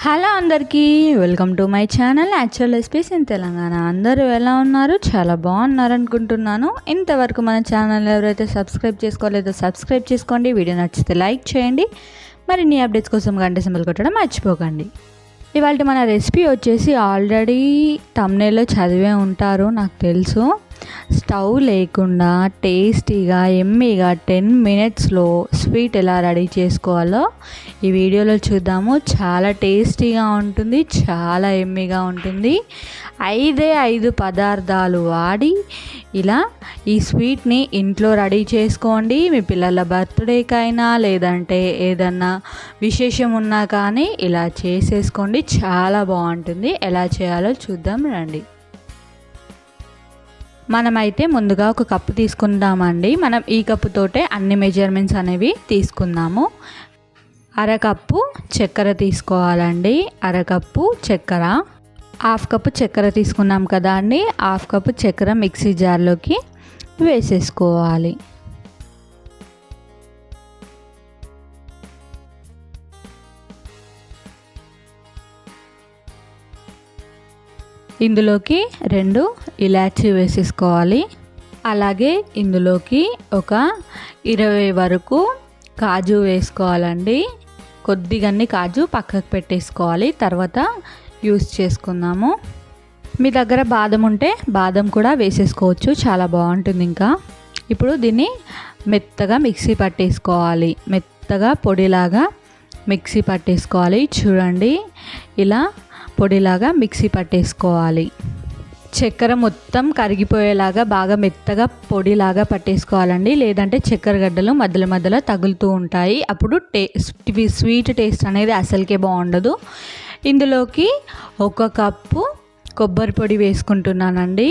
Hello అందరికీ, welcome to my channel actual recipes in Telangana. అందరూ ఎలా ఉన్నారు? చాలా బాగున్నారు అనుకుంటున్నాను. ఇంతవరకు మన ఛానల్ ఎవరైతే సబ్స్క్రైబ్ చేసుకోలేదో సబ్స్క్రైబ్ చేసుకోండి. వీడియో నచ్చితే లైక్ చేయండి. మరిన్ని అప్డేట్స్ కోసం గంట సింబల్ కొట్టడం మర్చిపోకండి. ఇవాళ మన రెసిపీ వచ్చేసి ఆల్రెడీ థంబ్నెయిల్లో చదివే ఉంటారు, నాకు తెలుసు. స్టవ్ లేకుండా టేస్టీగా ఎమ్మీగా 10 మినిట్స్లో స్వీట్ ఎలా రెడీ చేసుకోవాలో ఈ వీడియోలో చూద్దాము. చాలా టేస్టీగా ఉంటుంది, చాలా ఎమ్మీగా ఉంటుంది. 5 పదార్థాలు వాడి ఇలా ఈ స్వీట్ని ఇంట్లో రెడీ చేసుకోండి. మీ పిల్లల బర్త్డేకైనా లేదంటే ఏదన్నా విశేషం ఉన్నా కానీ ఇలా చేసేసుకోండి, చాలా బాగుంటుంది. ఎలా చేయాలో చూద్దాం రండి. మనమైతే ముందుగా ఒక కప్పు తీసుకుందామండి. మనం ఈ కప్పుతోటే అన్ని మెజర్మెంట్స్ అనేవి తీసుకుందాము. అరకప్పు చక్కెర తీసుకోవాలండి. అరకప్పు చక్కెర, హాఫ్ కప్పు చక్కెర తీసుకున్నాం కదా అండి. హాఫ్ కప్పు చక్కెర మిక్సీ జార్లోకి వేసేసుకోవాలి. ఇందులోకి 2 ఇలాచీ వేసేసుకోవాలి. అలాగే ఇందులోకి ఒక 20 వరకు కాజు వేసుకోవాలండి. కొద్దిగా కాజు పక్కకు పెట్టేసుకోవాలి, తర్వాత యూస్ చేసుకుందాము. మీ దగ్గర బాదం ఉంటే బాదం కూడా వేసేసుకోవచ్చు, చాలా బాగుంటుంది. ఇంకా ఇప్పుడు దీన్ని మెత్తగా మిక్సీ పట్టేసుకోవాలి. మెత్తగా పొడిలాగా మిక్సీ పట్టేసుకోవాలి. చూడండి, ఇలా పొడిలాగా మిక్సీ పట్టేసుకోవాలి. చక్కెర మొత్తం కరిగిపోయేలాగా బాగా మెత్తగా పొడిలాగా పట్టేసుకోవాలండి. లేదంటే చక్కెర గడ్డలు మధ్యలో మధ్యలో తగులుతూ ఉంటాయి, అప్పుడు స్వీట్ టేస్ట్ అనేది అసలుకే బాగుండదు. ఇందులోకి 1 కప్పు కొబ్బరి పొడి వేసుకుంటున్నానండి.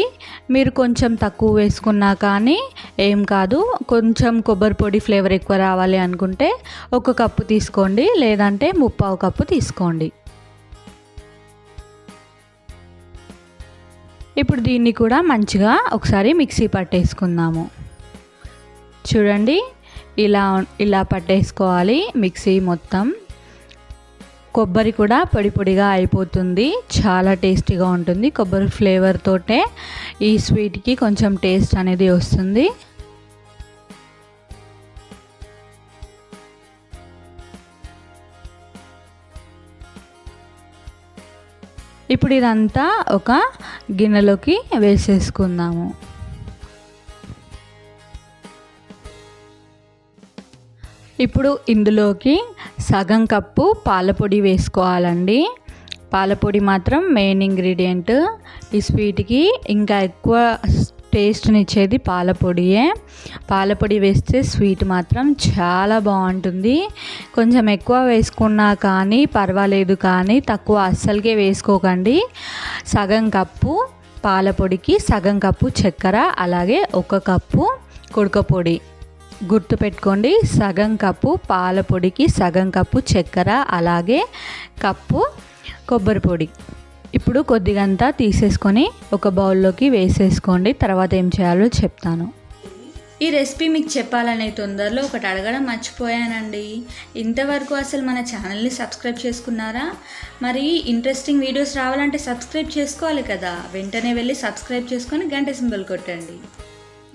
మీరు కొంచెం తక్కువ వేసుకున్నా కానీ ఏం కాదు. కొంచెం కొబ్బరి పొడి ఫ్లేవర్ ఎక్కువ రావాలి అనుకుంటే 1 కప్పు తీసుకోండి, లేదంటే 3/4 కప్పు తీసుకోండి. ఇప్పుడు దీన్ని కూడా మంచిగా ఒకసారి మిక్సీ పట్టేసుకుందాము. చూడండి, ఇలా పట్టేసుకోవాలి మిక్సీ మొత్తం. కొబ్బరి కూడా పొడి పొడిగా అయిపోతుంది, చాలా టేస్టీగా ఉంటుంది. కొబ్బరి ఫ్లేవర్ తోటే ఈ స్వీట్కి కొంచెం టేస్ట్ అనేది వస్తుంది. ఇప్పుడు ఇదంతా ఒక గిన్నెలోకి వేసేసుకుందాము. ఇప్పుడు ఇందులోకి సగం కప్పు పాలపొడి వేసుకోవాలండి. పాలపొడి మాత్రం మెయిన్ ఇంగ్రీడియంట్ ఈ స్వీట్కి. ఇంకా ఎక్కువ టేస్ట్నిచ్చేది పాలపొడియే. పాలపొడి వేస్తే స్వీట్ మాత్రం చాలా బాగుంటుంది. కొంచెం ఎక్కువ వేసుకున్నా కానీ పర్వాలేదు, కానీ తక్కువ అస్సలకే వేసుకోకండి. సగం కప్పు పాలపొడికి సగం కప్పు చక్కెర, అలాగే 1 కప్పు కుడకపొడి. గుర్తుపెట్టుకోండి, సగం కప్పు పాలపొడికి సగం కప్పు చక్కెర, అలాగే కప్పు కొబ్బరి పొడి. ఇప్పుడు కొద్దిగంతా తీసేసుకొని ఒక బౌల్లోకి వేసేసుకోండి. తర్వాత ఏం చేయాలో చెప్తాను. ఈ రెసిపీ మీకు చెప్పాలనే తొందరలో ఒకటి అడగడం మర్చిపోయానండి. ఇంతవరకు అసలు మన ఛానల్ని సబ్స్క్రైబ్ చేసుకున్నారా? మరి ఇంట్రెస్టింగ్ వీడియోస్ రావాలంటే సబ్స్క్రైబ్ చేసుకోవాలి కదా. వెంటనే వెళ్ళి సబ్స్క్రైబ్ చేసుకొని గంట సింబల్ కొట్టండి.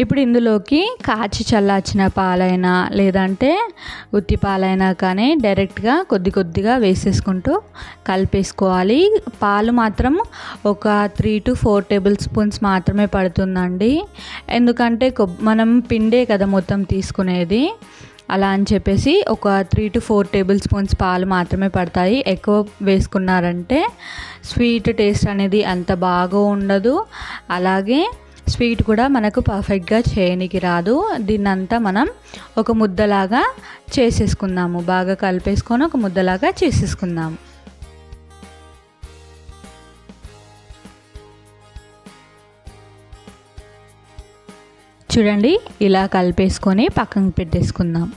ఇప్పుడు ఇందులోకి కాచి చల్లార్చిన పాలైనా లేదంటే ఉత్తి పాలైనా కానీ డైరెక్ట్గా కొద్దిగా వేసేసుకుంటూ కలిపేసుకోవాలి. పాలు మాత్రం ఒక 3 to 4 టేబుల్ స్పూన్స్ మాత్రమే పడుతుందండి. ఎందుకంటే మనం పిండే కదా మొత్తం తీసుకునేది, అలా అని చెప్పేసి ఒక 3 to 4 టేబుల్ స్పూన్స్ పాలు మాత్రమే పడతాయి. ఎక్కువ వేసుకున్నారంటే స్వీట్ టేస్ట్ అనేది అంత బాగా ఉండదు. అలాగే స్వీట్ కూడా మనకు పర్ఫెక్ట్గా చేయనికి రాదు. దీన్నంతా మనం ఒక ముద్దలాగా చేసేసుకుందాము. బాగా కలిపేసుకొని ఒక ముద్దలాగా చేసేసుకుందాము. చూడండి, ఇలా కలిపేసుకొని పక్కన పెట్టేసుకుందాం.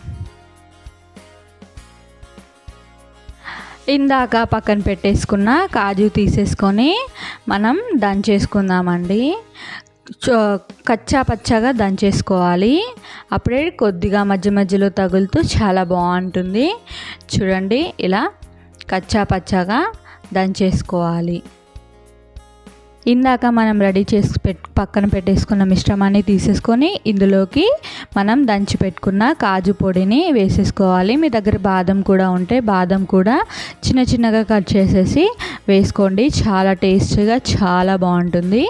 ఇందాక పక్కన పెట్టేసుకున్న కాజు తీసేసుకొని మనం దంచేసుకుందామండి. కచ్చా పచ్చగా దంచేసుకోవాలి. అప్పుడే కొద్దిగా మధ్య మధ్యలో తగులుతూ చాలా బాగుంటుంది. చూడండి, ఇలా కచ్చా పచ్చగా దంచేసుకోవాలి. ఇందాక మనం రెడీ చేసి పక్కన పెట్టేసుకున్న మిశ్రమాన్ని తీసేసుకొని ఇందులోకి మనం దంచి పెట్టుకున్న కాజు పొడిని వేసేసుకోవాలి. మీ దగ్గర బాదం కూడా ఉంటే బాదం కూడా చిన్న చిన్నగా కట్ చేసేసి వేసుకోండి. చాలా టేస్టీగా చాలా బాగుంటుంది.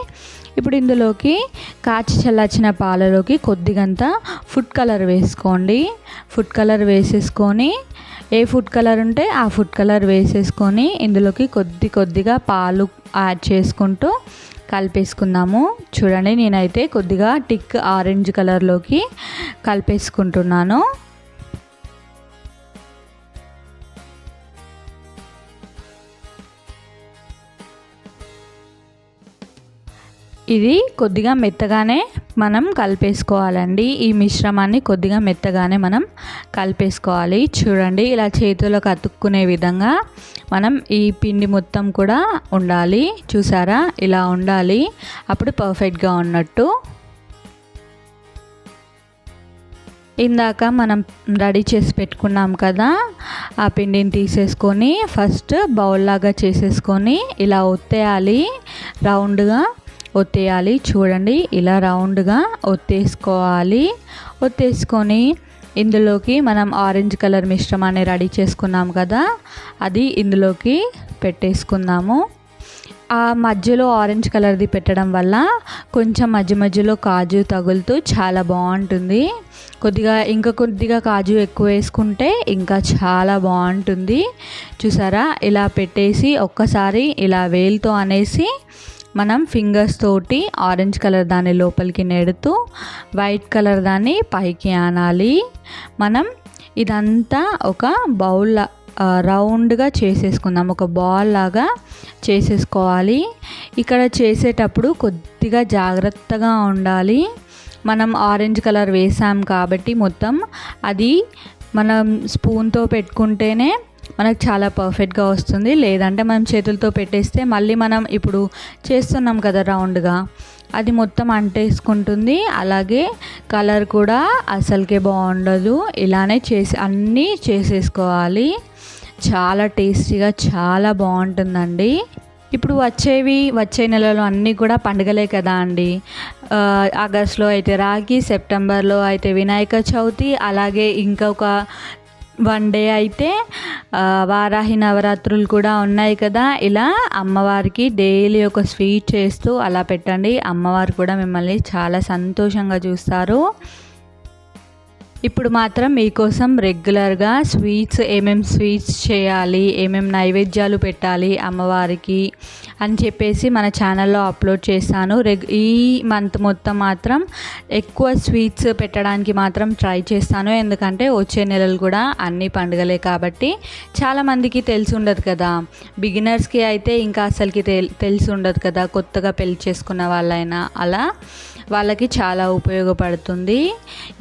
ఇప్పుడు ఇందులోకి కాచి చల్లార్చిన పాలలోకి కొద్దిగంత ఫుడ్ కలర్ వేసుకోండి. ఫుడ్ కలర్ వేసేసుకొని ఏ ఫుడ్ కలర్ ఉంటే ఆ ఫుడ్ కలర్ వేసేసుకొని ఇందులోకి కొద్దిగా పాలు యాడ్ చేసుకుంటూ కలిపేసుకుందాము. చూడండి, నేనైతే కొద్దిగా టిక్ ఆరెంజ్ కలర్లోకి కలిపేసుకుంటున్నాను. ఇది కొద్దిగా మెత్తగానే మనం కలిపేసుకోవాలండి. ఈ మిశ్రమాన్ని కొద్దిగా మెత్తగానే మనం కలిపేసుకోవాలి. చూడండి, ఇలా చేతులకు అతుక్కునే విధంగా మనం ఈ పిండి మొత్తం కూడా ఉండాలి. చూసారా, ఇలా ఉండాలి. అప్పుడు పర్ఫెక్ట్గా ఉన్నట్టు. ఇందాక మనం రెడీ చేసి పెట్టుకున్నాం కదా, ఆ పిండిని తీసేసుకొని ఫస్ట్ బౌల్ లాగా చేసేసుకొని ఇలా ఒత్తేయాలి. రౌండ్గా ఒత్తేయాలి. చూడండి, ఇలా రౌండ్గా ఒత్తేసుకోవాలి. ఒత్తేసుకొని ఇందులోకి మనం ఆరెంజ్ కలర్ మిశ్రమాన్ని రెడీ చేసుకున్నాం కదా, అది ఇందులోకి పెట్టేసుకుందాము. ఆ మధ్యలో ఆరెంజ్ కలర్ది పెట్టడం వల్ల కొంచెం మధ్యలో కాజు తగులుతూ చాలా బాగుంటుంది. కొద్దిగా కాజు ఎక్కువ వేసుకుంటే ఇంకా చాలా బాగుంటుంది. చూసారా, ఇలా పెట్టేసి ఒక్కసారి ఇలా వేలుతో అనేసి మనం ఫింగర్స్ తోటి ఆరెంజ్ కలర్ దాన్ని లోపలికి నెడుతూ వైట్ కలర్ దాన్ని పైకి ఆనాలి. మనం ఇదంతా ఒక బౌల్ రౌండ్గా చేసేసుకుందాం. ఒక బాల్ లాగా చేసేసుకోవాలి. ఇక్కడ చేసేటప్పుడు కొద్దిగా జాగ్రత్తగా ఉండాలి. మనం ఆరెంజ్ కలర్ వేసాం కాబట్టి మొత్తం అది మనం స్పూన్తో పెట్టుకుంటేనే మనకు చాలా పర్ఫెక్ట్గా వస్తుంది. లేదంటే మనం చేతులతో పెట్టేస్తే మళ్ళీ మనం ఇప్పుడు చేస్తున్నాం కదా రౌండ్గా, అది మొత్తం అంటేసుకుంటుంది. అలాగే కలర్ కూడా అసలుకే బాగుండదు. ఇలానే అన్నీ చేసేసుకోవాలి. చాలా టేస్టీగా చాలా బాగుంటుందండి. ఇప్పుడు వచ్చే నెలలో అన్నీ కూడా పండుగలే కదా అండి. ఆగస్టులో అయితే రాఖీ, సెప్టెంబర్లో అయితే వినాయక చవితి, అలాగే ఇంకొక 1 డే అయితే వారాహి నవరాత్రులు కూడా ఉన్నాయి కదా. ఇలా అమ్మవారికి డైలీ ఒక స్వీట్ చేస్తూ అలా పెట్టండి. అమ్మవారు కూడా మిమ్మల్ని చాలా సంతోషంగా చూస్తారు. ఇప్పుడు మాత్రం మీకోసం రెగ్యులర్గా ఏమేమి స్వీట్స్ చేయాలి, ఏమేమి నైవేద్యాలు పెట్టాలి అమ్మవారికి అని చెప్పేసి మన ఛానల్లో అప్లోడ్ చేశాను. ఈ మంత్ మొత్తం మాత్రం ఎక్కువ స్వీట్స్ పెట్టడానికి మాత్రం ట్రై చేస్తాను. ఎందుకంటే వచ్చే నెలలు కూడా అన్ని పండుగలే కాబట్టి చాలామందికి తెలిసి ఉండదు కదా. బిగినర్స్కి అయితే ఇంకా అసలుకి తెలిసి ఉండదు కదా, కొత్తగా పెళ్లి చేసుకున్న వాళ్ళైనా అలా వాళ్ళకి చాలా ఉపయోగపడుతుంది.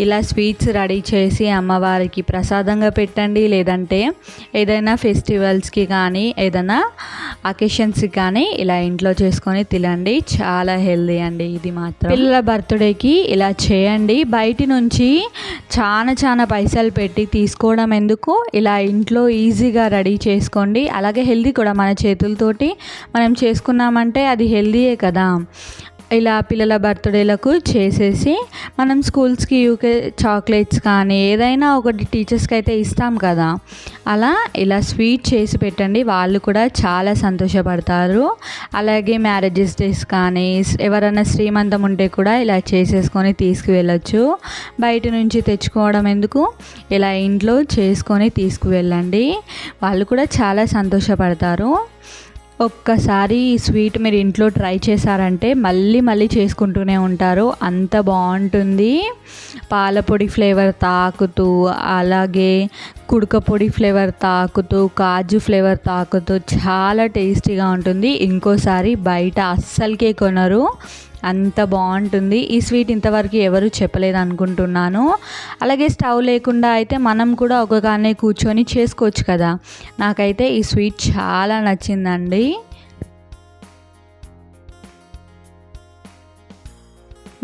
ఇలా స్వీట్స్ రెడీ చేసి అమ్మవారికి ప్రసాదంగా పెట్టండి. లేదంటే ఏదైనా ఫెస్టివల్స్కి కానీ ఏదైనా అకేషన్స్కి కానీ ఇలా ఇంట్లో చేసుకొని తినండి. చాలా హెల్దీ అండి ఇది మాత్రం. పిల్లల బర్త్డేకి ఇలా చేయండి. బయట నుంచి చాలా పైసలు పెట్టి తీసుకోవడం ఎందుకు, ఇలా ఇంట్లో ఈజీగా రెడీ చేసుకోండి. అలాగే హెల్దీ కూడా. మన చేతులతోటి మనం చేసుకున్నామంటే అది హెల్దీయే కదా. ఇలా పిల్లల బర్త్డేలకు చేసేసి మనం స్కూల్స్కి యూకే చాక్లెట్స్ కానీ ఏదైనా ఒకటి టీచర్స్కి అయితే ఇస్తాం కదా, అలా ఇలా స్వీట్ చేసి పెట్టండి. వాళ్ళు కూడా చాలా సంతోషపడతారు. అలాగే మ్యారేజెస్ డేస్ కానీ ఎవరైనా శ్రీమంతం ఉంటే కూడా ఇలా చేసేసుకొని తీసుకువెళ్ళచ్చు. బయట నుంచి తెచ్చుకోవడం ఎందుకు, ఇలా ఇంట్లో చేసుకొని తీసుకువెళ్ళండి. వాళ్ళు కూడా చాలా సంతోషపడతారు. ఒక్కసారి ఈ స్వీట్ మీరు ఇంట్లో ట్రై చేశారంటే మళ్ళీ చేసుకుంటూనే ఉంటారు. అంత బాగుంటుంది. పాలపొడి ఫ్లేవర్ తాకుతూ, అలాగే కుడక పొడి ఫ్లేవర్ తాకుతూ, కాజు ఫ్లేవర్ తాకుతూ చాలా టేస్టీగా ఉంటుంది. ఇంకోసారి బయట అస్సలకే కొనరు, అంత బాగుంటుంది. ఈ స్వీట్ ఇంతవరకు ఎవరు చెప్పలేదు అనుకుంటున్నాను. అలాగే స్టవ్ లేకుండా అయితే మనం కూడా ఒకగానే కూర్చొని చేసుకోవచ్చు కదా. నాకైతే ఈ స్వీట్ చాలా నచ్చిందండి.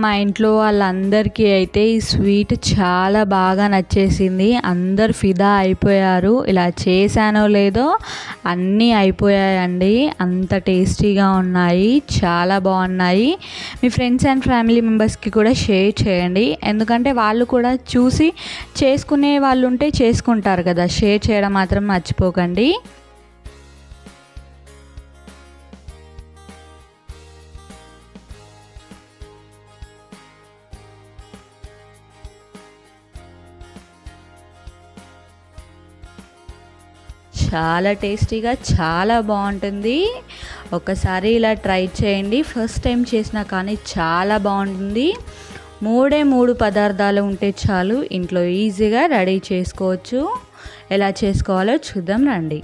మా ఇంట్లో వాళ్ళందరికీ అయితే ఈ స్వీట్ చాలా బాగా నచ్చేసింది. అందరు ఫిదా అయిపోయారు. ఇలా చేశానో లేదో అన్నీ అయిపోయాయండి. అంత టేస్టీగా ఉన్నాయి, చాలా బాగున్నాయి. మీ ఫ్రెండ్స్ అండ్ ఫ్యామిలీ మెంబర్స్కి కూడా షేర్ చేయండి, ఎందుకంటే వాళ్ళు కూడా చూసి చేసుకునే వాళ్ళు ఉంటే చేసుకుంటారు కదా. షేర్ చేయడం మాత్రం మర్చిపోకండి. చాలా టేస్టీగా చాలా బాగుంటుంది. ఒకసారి ఇలా ట్రై చేయండి. ఫస్ట్ టైం చేసినా కానీ చాలా బాగుంటుంది. 3 పదార్థాలు ఉంటే చాలు, ఇంట్లో ఈజీగా రెడీ చేసుకోవచ్చు. ఎలా చేసుకోవాలో చూద్దాం రండి.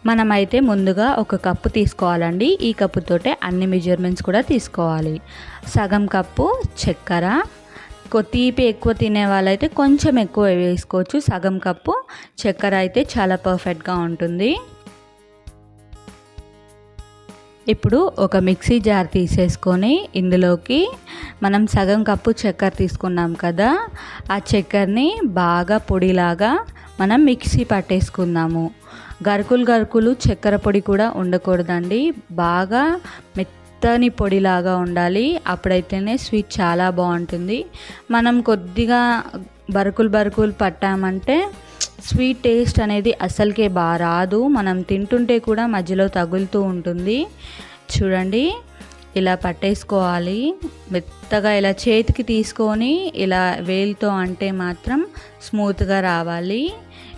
మనమైతే ముందుగా ఒక కప్పు తీసుకోవాలండి. ఈ కప్పుతోటే అన్ని మెజర్మెంట్స్ కూడా తీసుకోవాలి. సగం కప్పు చక్కెర, తీపి ఎక్కువ తినే వాళ్ళైతే కొంచెం ఎక్కువ వేసుకోవచ్చు. సగం కప్పు చక్కెర అయితే చాలా పర్ఫెక్ట్గా ఉంటుంది. ఇప్పుడు ఒక మిక్సీ జార్ తీసేసుకొని ఇందులోకి మనం సగం కప్పు చక్కెర తీసుకున్నాం కదా, ఆ చక్కెరని బాగా పొడిలాగా మనం మిక్సీ పట్టేసుకుందాము. గరుకులు చక్కెర పొడి కూడా ఉండకూడదండి, బాగా మెత్తని పొడిలాగా ఉండాలి. అప్పుడైతేనే స్వీట్ చాలా బాగుంటుంది. మనం కొద్దిగా బరుకులు పట్టామంటే స్వీట్ టేస్ట్ అనేది అసలుకే బాగా రాదు. మనం తింటుంటే కూడా మధ్యలో తగులుతూ ఉంటుంది. చూడండి, ఇలా పట్టేసుకోవాలి మెత్తగా. ఇలా చేతికి తీసుకొని ఇలా వేలుతో అంటే మాత్రం స్మూత్గా రావాలి.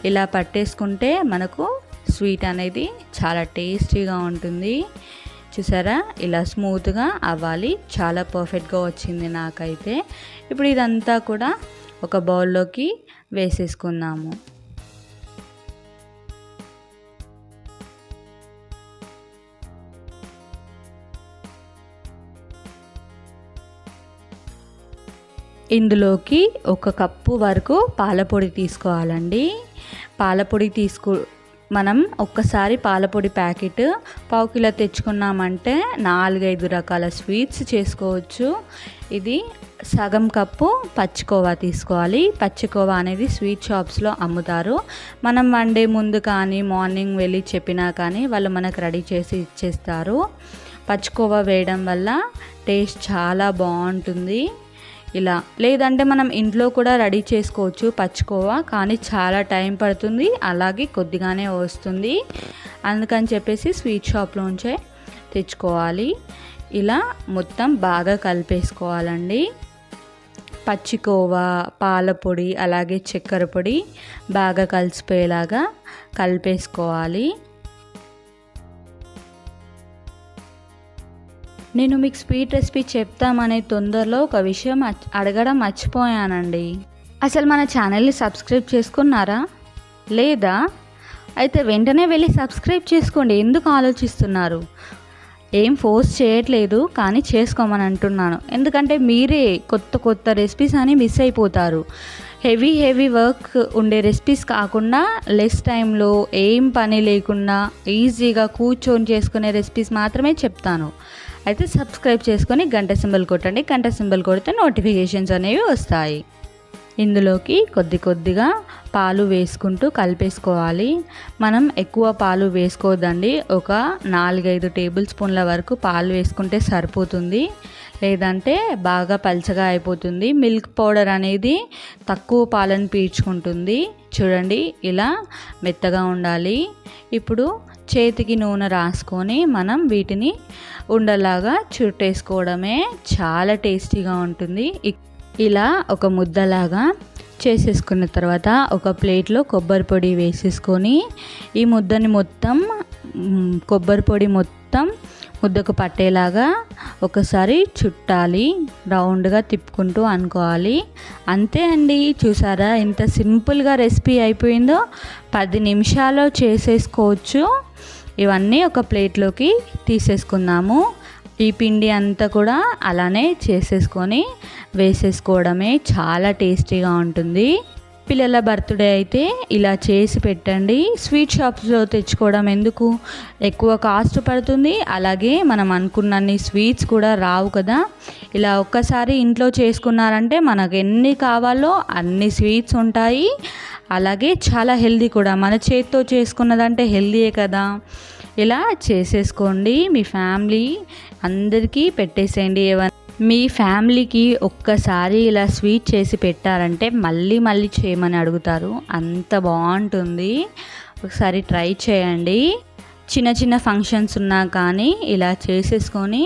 ఇలా పట్టేసుకుంటే మనకు స్వీట్ అనేది చాలా టేస్టీగా ఉంటుంది. చూసారా, ఇలా స్మూత్గా అవ్వాలి. చాలా పర్ఫెక్ట్గా వచ్చింది నాకైతే. ఇప్పుడు ఇదంతా కూడా ఒక బౌల్లోకి వేసేసుకుందాము. ఇందులోకి 1 కప్పు వరకు పాలపొడి తీసుకోవాలండి. పాలపొడి మనం ఒక్కసారి పాలపొడి ప్యాకెట్ పావు కిలో తెచ్చుకున్నామంటే 4-5 రకాల స్వీట్స్ చేసుకోవచ్చు. ఇది సగం కప్పు పచ్చికోవా తీసుకోవాలి. పచ్చికోవా అనేది స్వీట్ షాప్స్లో అమ్ముతారు. మనం 1 డే ముందు కానీ మార్నింగ్ వెళ్ళి చెప్పినా కానీ వాళ్ళు మనకు రెడీ చేసి ఇచ్చేస్తారు. పచ్చికోవా వేయడం వల్ల టేస్ట్ చాలా బాగుంటుంది. ఇలా లేదంటే మనం ఇంట్లో కూడా రెడీ చేసుకోవచ్చు పచ్చికోవా, కానీ చాలా టైం పడుతుంది, అలాగే కొద్దిగానే వస్తుంది. అందుకని చెప్పేసి స్వీట్ షాప్లోంచే తెచ్చుకోవాలి. ఇలా మొత్తం బాగా కలిపేసుకోవాలండి. పచ్చికోవా, పాలపొడి అలాగే చక్కెర పొడి బాగా కలిసిపోయేలాగా కలిపేసుకోవాలి. నేను మీకు స్వీట్ రెసిపీ చెప్తామనే తొందరలో ఒక విషయం అడగడం మర్చిపోయానండి. అసలు మన ఛానల్ని సబ్స్క్రైబ్ చేసుకున్నారా లేదా? అయితే వెంటనే వెళ్ళి సబ్స్క్రైబ్ చేసుకోండి. ఎందుకు ఆలోచిస్తున్నారు? ఏం ఫోర్స్ చేయట్లేదు, కానీ చేసుకోమని అంటున్నాను. ఎందుకంటే మీరే కొత్త రెసిపీస్ అని మిస్ అయిపోతారు. హెవీ వర్క్ ఉండే రెసిపీస్ కాకుండా లెస్ టైంలో ఏం పని లేకుండా ఈజీగా కూర్చొని చేసుకునే రెసిపీస్ మాత్రమే చెప్తాను. అయితే సబ్స్క్రైబ్ చేసుకొని గంట సింబల్ కొట్టండి. గంట సింబల్ కొడితే నోటిఫికేషన్స్ అనేవి వస్తాయి. ఇందులోకి కొద్దిగా పాలు వేసుకుంటూ కలిపేసుకోవాలి. మనం ఎక్కువ పాలు వేసుకోవద్దండి. ఒక 4-5 టేబుల్ స్పూన్ల వరకు పాలు వేసుకుంటే సరిపోతుంది, లేదంటే బాగా పల్చగా అయిపోతుంది. మిల్క్ పౌడర్ అనేది తక్కువ పాలను పీల్చుకుంటుంది. చూడండి, ఇలా మెత్తగా ఉండాలి. ఇప్పుడు చేతికి నూనె రాసుకొని మనం వీటిని ఉండలాగా చుట్టేసుకోవడమే. చాలా టేస్టీగా ఉంటుంది. ఇలా ఒక ముద్దలాగా చేసేసుకున్న తర్వాత ఒక ప్లేట్లో కొబ్బరి పొడి వేసేసుకొని ఈ ముద్దని మొత్తం కొబ్బరి పొడి మొత్తం ముద్దకు పట్టేలాగా ఒకసారి చుట్టాలి. రౌండ్గా తిప్పుకుంటూ అనుకోవాలి. అంతే అండి. చూసారా ఎంత సింపుల్గా రెసిపీ అయిపోయిందో. 10 నిమిషాల్లో చేసేసుకోవచ్చు. ఇవన్నీ ఒక ప్లేట్లోకి తీసేసుకుందాము. ఈ పిండి అంతా కూడా అలానే చేసేసుకొని వేసేసుకోవడమే. చాలా టేస్టీగా ఉంటుంది. పిల్లల బర్త్డే అయితే ఇలా చేసి పెట్టండి. స్వీట్ షాప్స్లో తెచ్చుకోవడం ఎందుకు, ఎక్కువ కాస్ట్ పడుతుంది, అలాగే మనం అనుకున్నన్ని స్వీట్స్ కూడా రావు కదా. ఇలా ఒక్కసారి ఇంట్లో చేసుకున్నారంటే మనకు ఎన్ని కావాలో అన్ని స్వీట్స్ ఉంటాయి, అలాగే చాలా హెల్దీ కూడా. మన చేతితో చేసుకున్నదంటే హెల్దీయే కదా. ఇలా చేసేసుకోండి, మీ ఫ్యామిలీ అందరికీ పెట్టేసేయండి. మీ ఫ్యామిలీకి ఒక్కసారి ఇలా స్వీట్ చేసి పెట్టారంటే మళ్ళీ మళ్ళీ చేయమని అడుగుతారు, అంత బాగుంటుంది. ఒకసారి ట్రై చేయండి. చిన్న చిన్న ఫంక్షన్స్ ఉన్నా కానీ ఇలా చేసేసుకొని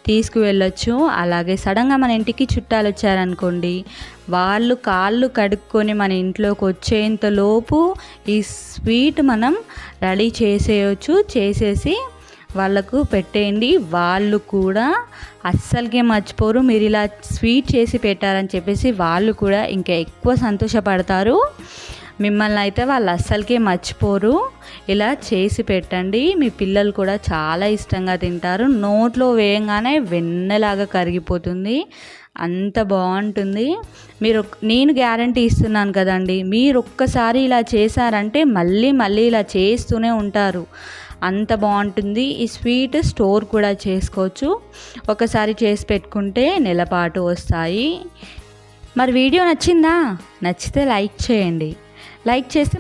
తీసుకువెళ్ళొచ్చు. అలాగే సడన్గా మన ఇంటికి చుట్టాలు వచ్చారనుకోండి, వాళ్ళు కాళ్ళు కడుక్కొని మన ఇంట్లోకి వచ్చేంతలోపు ఈ స్వీట్ మనం రెడీ చేసేయచ్చు. చేసేసి వాళ్ళకు పెట్టేయండి, వాళ్ళు కూడా అస్సలకే మర్చిపోరు. మీరు ఇలా స్వీట్ చేసి పెట్టారని చెప్పేసి వాళ్ళు కూడా ఇంకా ఎక్కువ సంతోషపడతారు. మిమ్మల్ని అయితే వాళ్ళు అస్సలకే మర్చిపోరు. ఇలా చేసి పెట్టండి, మీ పిల్లలు కూడా చాలా ఇష్టంగా తింటారు. నోట్లో వేయంగానే వెన్నలాగా కరిగిపోతుంది, అంత బాగుంటుంది. నేను గ్యారంటీ ఇస్తున్నాను కదండి, మీరు ఒక్కసారి ఇలా చేశారంటే మళ్ళీ మళ్ళీ ఇలా చేస్తూనే ఉంటారు, అంత బాగుంటుంది. ఈ స్వీట్ స్టోర్ కూడా చేసుకోవచ్చు, ఒకసారి చేసి పెట్టుకుంటే నెలపాటు వస్తాయి. మరి వీడియో నచ్చిందా? నచ్చితే లైక్ చేయండి. లైక్ చేస్తే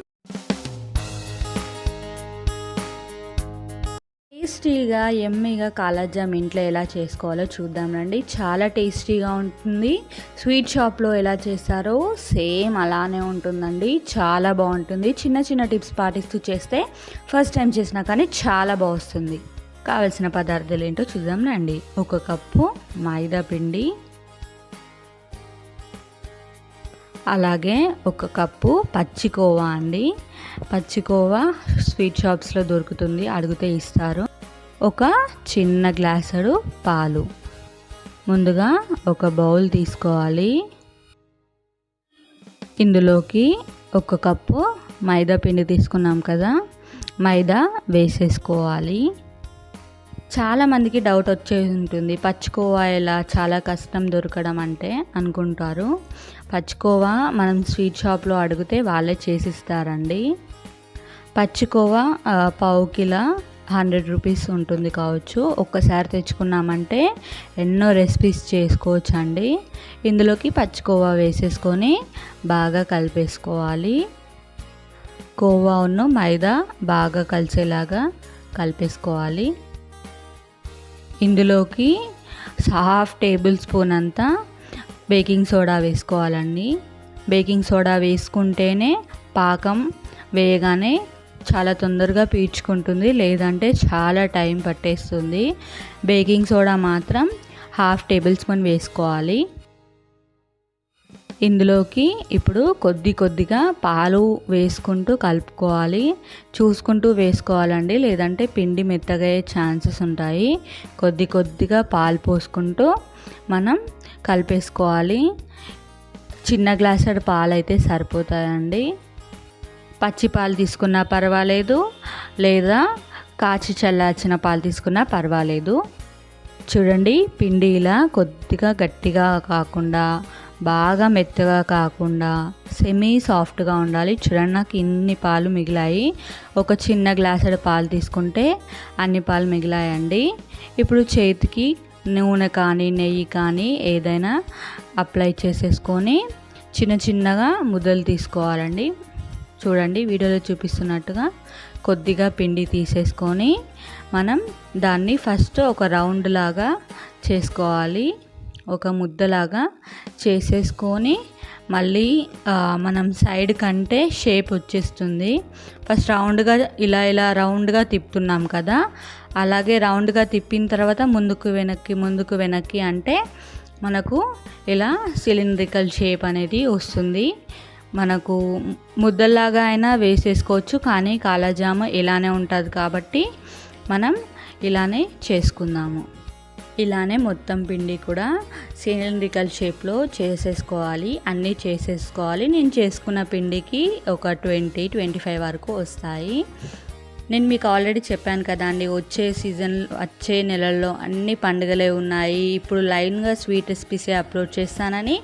టేస్టీగా ఎమ్మీగా కాలాజామ్ ఇంట్లో ఎలా చేసుకోవాలో చూద్దాం రండి. చాలా టేస్టీగా ఉంటుంది. స్వీట్ షాప్లో ఎలా చేస్తారో సేమ్ అలానే ఉంటుందండి, చాలా బాగుంటుంది. చిన్న చిన్న టిప్స్ పాటిస్తూ చేస్తే ఫస్ట్ టైం చేసినా కానీ చాలా బాగుంటుంది. కావలసిన పదార్థాలు ఏంటో చూద్దాం రండి. 1 కప్పు మైదా పిండి, అలాగే 1 కప్పు పచ్చికోవా అండి. పచ్చికోవా స్వీట్ షాప్స్లో దొరుకుతుంది, అడిగితే ఇస్తారు. 1 చిన్న గ్లాసుడు పాలు. ముందుగా ఒక బౌల్ తీసుకోవాలి, ఇందులోకి 1 కప్పు మైదా పిండి తీసుకున్నాం కదా, మైదా వేసేసుకోవాలి. చాలామందికి డౌట్ వచ్చే ఉంటుంది, పచ్చికోవా ఎలా, చాలా కష్టం దొరకడం అంటే అనుకుంటారు. పచ్చికోవా మనం స్వీట్ షాప్లో అడిగితే వాళ్ళే చేసిస్తారండి. పచ్చికోవా పావు కిలో 100 రూపీస్ ఉంటుంది కావచ్చు. ఒక్కసారి తెచ్చుకున్నామంటే ఎన్నో రెసిపీస్ చేసుకోవచ్చు అండి. ఇందులోకి పచ్చికోవా వేసేసుకొని బాగా కలిపేసుకోవాలి. కోవాను మైదా బాగా కలిసేలాగా కలిపేసుకోవాలి. ఇందులోకి 1/2 టేబుల్ స్పూన్ అంతా బేకింగ్ సోడా వేసుకోవాలండి. బేకింగ్ సోడా వేసుకుంటేనే పాకం వేయగానే చాలా తొందరగా పీల్చుకుంటుంది, లేదంటే చాలా టైం పట్టేస్తుంది. బేకింగ్ సోడా మాత్రం 1/2 టేబుల్ స్పూన్ వేసుకోవాలి. ఇందులోకి ఇప్పుడు కొద్దిగా పాలు వేసుకుంటూ కలుపుకోవాలి. చూసుకుంటూ వేసుకోవాలండి, లేదంటే పిండి మెత్తగా అయ్యే ఛాన్సెస్ ఉంటాయి. కొద్దిగా పాలు పోసుకుంటూ మనం కలిపేసుకోవాలి. చిన్న గ్లాసుడు పాలు అయితే సరిపోతాయండి. పచ్చి పాలు తీసుకున్నా పర్వాలేదు, లేదా కాచి చల్లార్చిన పాలు తీసుకున్నా పర్వాలేదు. చూడండి, పిండి ఇలా కొద్దిగా గట్టిగా కాకుండా బాగా మెత్తగా కాకుండా సెమీ సాఫ్ట్గా ఉండాలి. చూడండి, నాకు ఇన్ని పాలు మిగిలాయి. 1 చిన్న గ్లాసుడు పాలు తీసుకుంటే అన్ని పాలు మిగిలాయండి. ఇప్పుడు చేతికి నూనె కానీ నెయ్యి కానీ ఏదైనా అప్లై చేసేసుకొని చిన్నగా ముద్దలు తీసుకోవాలండి. చూడండి, వీడియోలో చూపిస్తున్నట్టుగా కొద్దిగా పిండి తీసేసుకొని మనం దాన్ని ఫస్ట్ ఒక రౌండ్ లాగా చేసుకోవాలి. ఒక ముద్దలాగా చేసేసుకొని మళ్ళీ మనం సైడ్ కంటే షేప్ వచ్చేస్తుంది. ఫస్ట్ రౌండ్గా ఇలా రౌండ్గా తిప్పుతున్నాం కదా, అలాగే రౌండ్గా తిప్పిన తర్వాత ముందుకు వెనక్కి అంటే మనకు ఇలా సిలిండ్రికల్ షేప్ అనేది వస్తుంది. మనకు ముద్దల్లాగా అయినా వేసేసుకోవచ్చు, కానీ కాలాజాము ఇలానే ఉంటుంది కాబట్టి మనం ఇలానే చేసుకుందాము. ఇలానే మొత్తం పిండి కూడా సిలిండ్రికల్ షేప్లో చేసేసుకోవాలి, అన్నీ చేసేసుకోవాలి. నేను చేసుకున్న పిండికి ఒక 20-25 వరకు వస్తాయి. నేను మీకు ఆల్రెడీ చెప్పాను కదా అండి, వచ్చే నెలల్లో అన్ని పండుగలే ఉన్నాయి. ఇప్పుడు లైన్గా స్వీట్ రెసిపీసే అప్లోడ్ చేస్తానని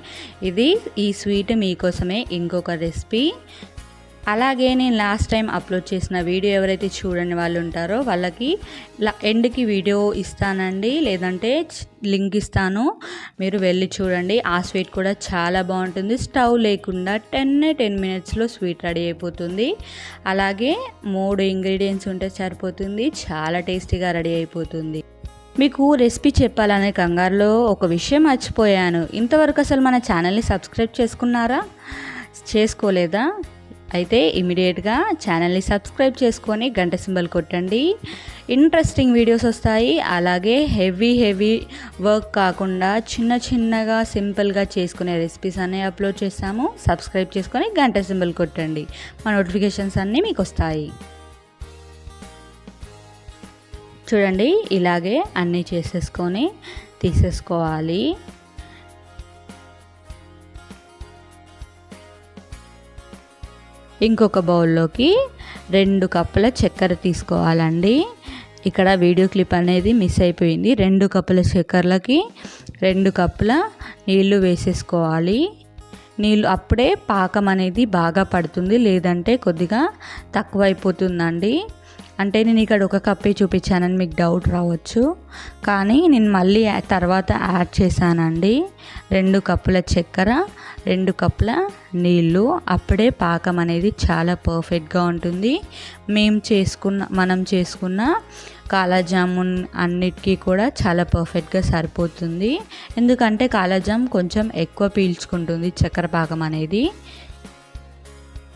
ఈ స్వీట్ మీకోసమే ఇంకొక రెసిపీ. అలాగే నేను లాస్ట్ టైం అప్లోడ్ చేసిన వీడియో ఎవరైతే చూడని వాళ్ళు ఉంటారో వాళ్ళకి ఎండ్కి వీడియో ఇస్తానండి, లేదంటే లింక్ ఇస్తాను, మీరు వెళ్ళి చూడండి. ఆ స్వీట్ కూడా చాలా బాగుంటుంది. స్టవ్ లేకుండా 10 మినిట్స్లో స్వీట్ రెడీ అయిపోతుంది. అలాగే 3 ఇంగ్రీడియంట్స్ ఉంటే సరిపోతుంది, చాలా టేస్టీగా రెడీ అయిపోతుంది. మీకు రెసిపీ చెప్పాలనే కంగారులో ఒక విషయం మర్చిపోయాను. ఇంతవరకు అసలు మన ఛానల్ని సబ్స్క్రైబ్ చేసుకోలేదా? అయితే ఇమీడియట్గా ఛానల్ని సబ్స్క్రైబ్ చేసుకొని గంట సింబల్ కొట్టండి. ఇంట్రెస్టింగ్ వీడియోస్ వస్తాయి. అలాగే హెవీ వర్క్ కాకుండా చిన్నగా సింపుల్గా చేసుకునే రెసిపీస్ అన్నీ అప్లోడ్ చేస్తాము. సబ్స్క్రైబ్ చేసుకొని గంట సింబల్ కొట్టండి, మా నోటిఫికేషన్స్ అన్నీ మీకు వస్తాయి. చూడండి, ఇలాగే అన్నీ చేసేసుకొని తీసేసుకోవాలి. ఇంకొక బౌల్లోకి 2 కప్పుల చక్కెర తీసుకోవాలండి. ఇక్కడ వీడియో క్లిప్ అనేది మిస్ అయిపోయింది. 2 కప్పుల చక్కెరలకి 2 కప్పుల నీళ్లు వేసేసుకోవాలి. నీళ్ళు అప్పుడే పాకం అనేది బాగా పడుతుంది, లేదంటే కొద్దిగా తక్కువైపోతుందండి. అంటే నేను ఇక్కడ 1 కప్పే చూపించానని మీకు డౌట్ రావచ్చు, కానీ నేను మళ్ళీ తర్వాత యాడ్ చేశానండి. 2 కప్పుల చక్కెర, 2 కప్పుల నీళ్ళు. అప్పుడే పాకం అనేది చాలా పర్ఫెక్ట్గా ఉంటుంది. మనం చేసుకున్న కాలాజామున్ అన్నిటికీ కూడా చాలా పర్ఫెక్ట్గా సరిపోతుంది. ఎందుకంటే కాలాజామ్ కొంచెం ఎక్కువ పీల్చుకుంటుంది చక్కెర పాకం అనేది.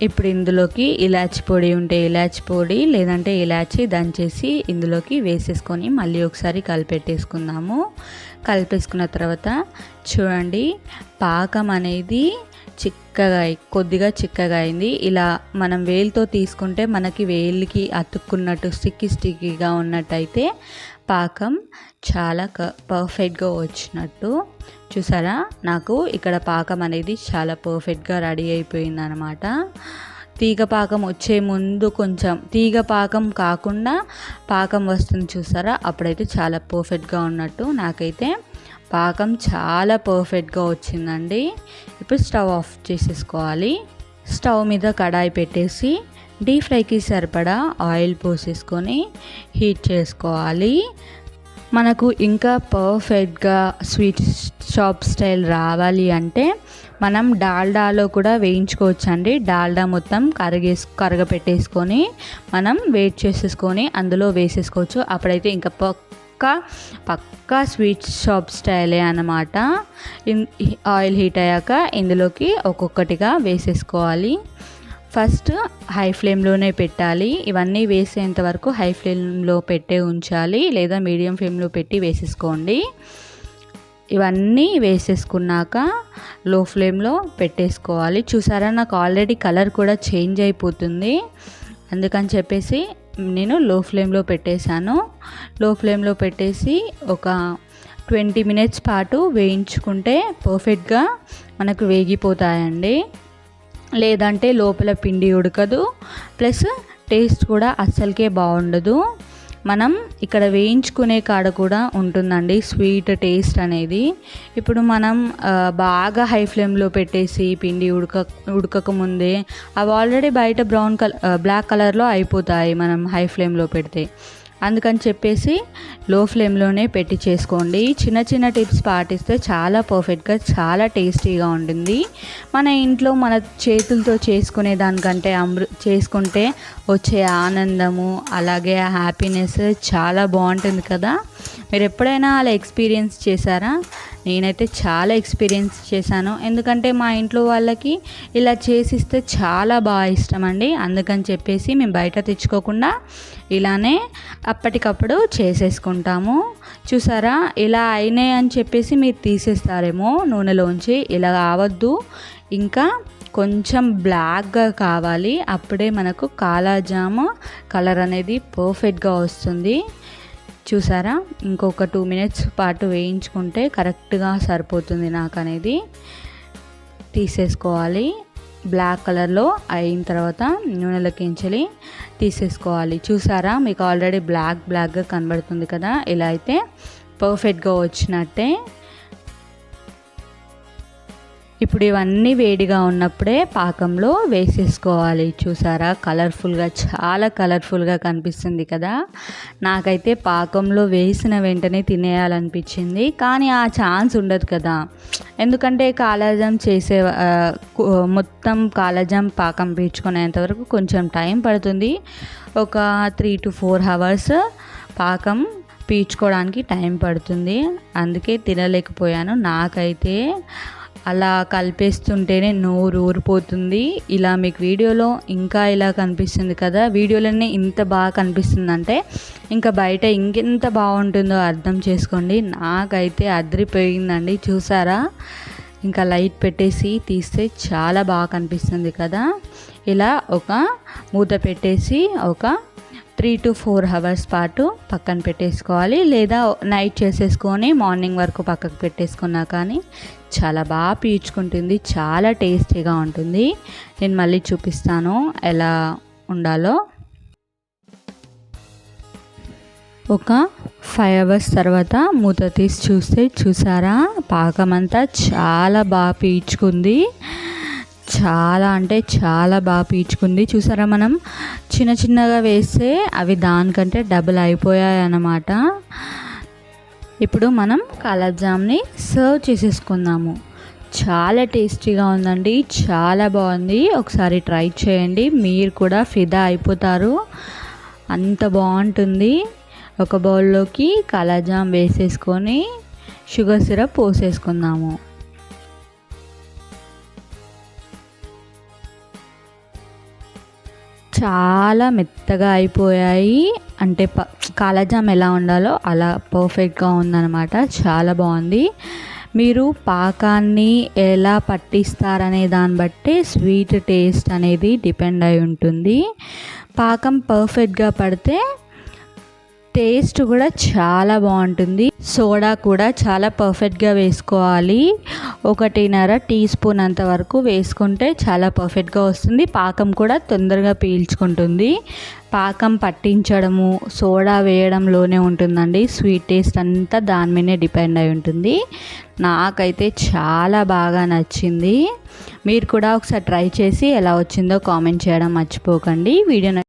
ఇప్పుడు ఇందులోకి ఇలాచి పొడి ఉంటే ఇలాచి పొడి, లేదంటే ఇలాచి దంచేసి ఇందులోకి వేసేసుకొని మళ్ళీ ఒకసారి కలిపేసుకుందాము. కలిపేసుకున్న తర్వాత చూడండి, పాకం అనేది కొద్దిగా చిక్కగా అయింది. ఇలా మనం వేలుతో తీసుకుంటే మనకి వేలికి అతుక్కున్నట్టు స్టిక్కీగా ఉన్నట్టయితే పాకం చాలా పర్ఫెక్ట్గా వచ్చినట్టు. చూసారా, నాకు ఇక్కడ పాకం అనేది చాలా పర్ఫెక్ట్గా రెడీ అయిపోయింది అనమాట. తీగ పాకం వచ్చే ముందు కొంచెం తీగ పాకం కాకుండా పాకం వస్తుంది చూసారా, అప్పుడైతే చాలా పర్ఫెక్ట్గా ఉన్నట్టు. నాకైతే పాకం చాలా పర్ఫెక్ట్గా వచ్చిందండి. ఇప్పుడు స్టవ్ ఆఫ్ చేసేసుకోవాలి. స్టవ్ మీద కడాయి పెట్టేసి డీప్ ఫ్రైకి సరిపడా ఆయిల్ పోసేసుకొని హీట్ చేసుకోవాలి. మనకు ఇంకా పర్ఫెక్ట్గా స్వీట్ షాప్ స్టైల్ రావాలి అంటే మనం డాల్డాలో కూడా వేయించుకోవచ్చండి. డాల్డా మొత్తం కరగపెట్టేసుకొని మనం వేట్ చేసేసుకొని అందులో వేసేసుకోవచ్చు. అప్పుడైతే ఇంకా పక్కా స్వీట్ షాప్ స్టైలే అన్నమాట. ఆయిల్ హీట్ అయ్యాక ఇందులోకి ఒక్కొక్కటిగా వేసేసుకోవాలి. ఫస్ట్ హై ఫ్లేమ్లోనే పెట్టాలి. ఇవన్నీ వేసేంత వరకు హై ఫ్లేమ్లో పెట్టే ఉంచాలి, లేదా మీడియం ఫ్లేమ్లో పెట్టి వేసేసుకోండి. ఇవన్నీ వేసేసుకున్నాక లో ఫ్లేమ్లో పెట్టేసుకోవాలి. చూసారా, నాకు ఆల్రెడీ కలర్ కూడా చేంజ్ అయిపోతుంది. అందుకని చెప్పేసి నేను లో ఫ్లేమ్లో పెట్టేశాను. లో ఫ్లేమ్లో పెట్టేసి ఒక 20 మినిట్స్ పాటు వేయించుకుంటే పర్ఫెక్ట్గా మనకు వేగిపోతాయండి. లేదంటే లోపల పిండి ఉడకదు, ప్లస్ టేస్ట్ కూడా అస్సలకే బాగుండదు. మనం ఇక్కడ వేయించుకునే కాడ కూడా ఉంటుందండి స్వీట్ టేస్ట్ అనేది. ఇప్పుడు మనం బాగా హై ఫ్లేమ్లో పెట్టేసి పిండి ఉడకక ముందే అవి ఆల్రెడీ బయట బ్లాక్ కలర్లో అయిపోతాయి మనం హై ఫ్లేమ్లో పెడితే. అందుకని చెప్పేసి లో ఫ్లేమ్లోనే పెట్టి చేసుకోండి. చిన్న టిప్స్ పాటిస్తే చాలా పర్ఫెక్ట్గా చాలా టేస్టీగా ఉంటుంది. మన ఇంట్లో మన చేతులతో చేసుకునే దానికంటే చేసుకుంటే వచ్చే ఆనందము, అలాగే హ్యాపీనెస్ చాలా బాగుంటుంది కదా. మీరు ఎప్పుడైనా అలా ఎక్స్పీరియన్స్ చేశారా? నేనైతే చాలా ఎక్స్పీరియన్స్ చేశాను. ఎందుకంటే మా ఇంట్లో వాళ్ళకి ఇలా చేసిస్తే చాలా బాగా ఇష్టం అండి. అందుకని చెప్పేసి మేము బయట తెచ్చుకోకుండా ఇలానే అప్పటికప్పుడు చేసేసుకుంటాము. చూసారా, ఇలా అయినాయి అని చెప్పేసి మీరు తీసేస్తారేమో నూనెలోంచి. ఇలా కావద్దు, ఇంకా కొంచెం బ్లాక్గా కావాలి. అప్పుడే మనకు కాలాజామ్ కలర్ అనేది పర్ఫెక్ట్గా వస్తుంది. చూసారా, ఇంకొక 2 మినిట్స్ పాటు వేయించుకుంటే కరెక్ట్గా సరిపోతుంది నాకు అనేది. తీసేసుకోవాలి. బ్లాక్ కలర్లో అయిన తర్వాత నూనెలోకించి తీసేసుకోవాలి. చూసారా, మీకు ఆల్రెడీ బ్లాక్గా కనబడుతుంది కదా, ఇలా అయితే పర్ఫెక్ట్గా వచ్చినట్టే. ఇప్పుడు ఇవన్నీ వేడిగా ఉన్నప్పుడే పాకంలో వేసేసుకోవాలి. చూసారా, చాలా కలర్ఫుల్గా కనిపిస్తుంది కదా. నాకైతే పాకంలో వేసిన వెంటనే తినేయాలనిపించింది, కానీ ఆ ఛాన్స్ ఉండదు కదా. ఎందుకంటే కాలాజామ్ మొత్తం కాలాజామ్ పాకం పీల్చుకునేంత వరకు కొంచెం టైం పడుతుంది. ఒక 3 to 4 hours పాకం పీల్చుకోవడానికి టైం పడుతుంది. అందుకే తినలేకపోయాను. నాకైతే అలా కలిపేస్తుంటేనే నోరు ఊరిపోతుంది. ఇలా మీకు వీడియోలో ఇంకా ఇలా కనిపిస్తుంది కదా, వీడియోలోనే ఇంత బాగా కనిపిస్తుందంటే ఇంకా బయట ఇంకెంత బాగుంటుందో అర్థం చేసుకోండి. నాకైతే అదిరిపోయిందండి. చూసారా, ఇంకా లైట్ పెట్టేసి తీస్తే చాలా బాగా కనిపిస్తుంది కదా. ఇలా ఒక మూత పెట్టేసి ఒక 3 to 4 hours పాటు పక్కన పెట్టేసుకోవాలి, లేదా నైట్ చేసేసుకొని మార్నింగ్ వరకు పక్కకు పెట్టేసుకున్నా కానీ చాలా బాగా పీల్చుకుంటుంది, చాలా టేస్టీగా ఉంటుంది. నేను మళ్ళీ చూపిస్తాను ఎలా ఉండాలో. ఒక 5 hours తర్వాత మూత తీసి చూస్తే చూసారా, పాకం అంతా చాలా బాగా పీల్చుకుంది. చాలా అంటే చాలా బాగా పీల్చుకుంది. చూసారా, మనం చిన్నగా వేస్తే అవి దానికంటే డబుల్ అయిపోయాయి అన్నమాట. ఇప్పుడు మనం కాలాజామ్ని సర్వ్ చేసేసుకుందాము. చాలా టేస్టీగా ఉందండి, చాలా బాగుంది. ఒకసారి ట్రై చేయండి, మీరు కూడా ఫిదా అయిపోతారు, అంత బాగుంటుంది. ఒక బౌల్లోకి కాలాజామ్ వేసేసుకొని షుగర్ సిరప్ పోసేసుకుందాము. చాలా మెత్తగా అయిపోయాయి, అంటే కాలాజామ్ ఎలా ఉండాలో అలా పర్ఫెక్ట్గా ఉందన్నమాట. చాలా బాగుంది. మీరు పాకాన్ని ఎలా పట్టిస్తారనే దాన్ని బట్టి స్వీట్ టేస్ట్ అనేది డిపెండ్ అయి ఉంటుంది. పాకం పర్ఫెక్ట్గా పడితే టేస్ట్ కూడా చాలా బాగుంటుంది. సోడా కూడా చాలా పర్ఫెక్ట్గా వేసుకోవాలి. 1.5 టీ స్పూన్ అంత వరకు వేసుకుంటే చాలా పర్ఫెక్ట్గా వస్తుంది. పాకం కూడా తొందరగా పీల్చుకుంటుంది. పాకం పట్టించడము, సోడా వేయడంలోనే ఉంటుందండి. స్వీట్ టేస్ట్ అంతా దాని మీదే డిపెండ్ అయి ఉంటుంది. నాకైతే చాలా బాగా నచ్చింది. మీరు కూడా ఒకసారి ట్రై చేసి ఎలా వచ్చిందో కామెంట్ చేయడం మర్చిపోకండి. వీడియో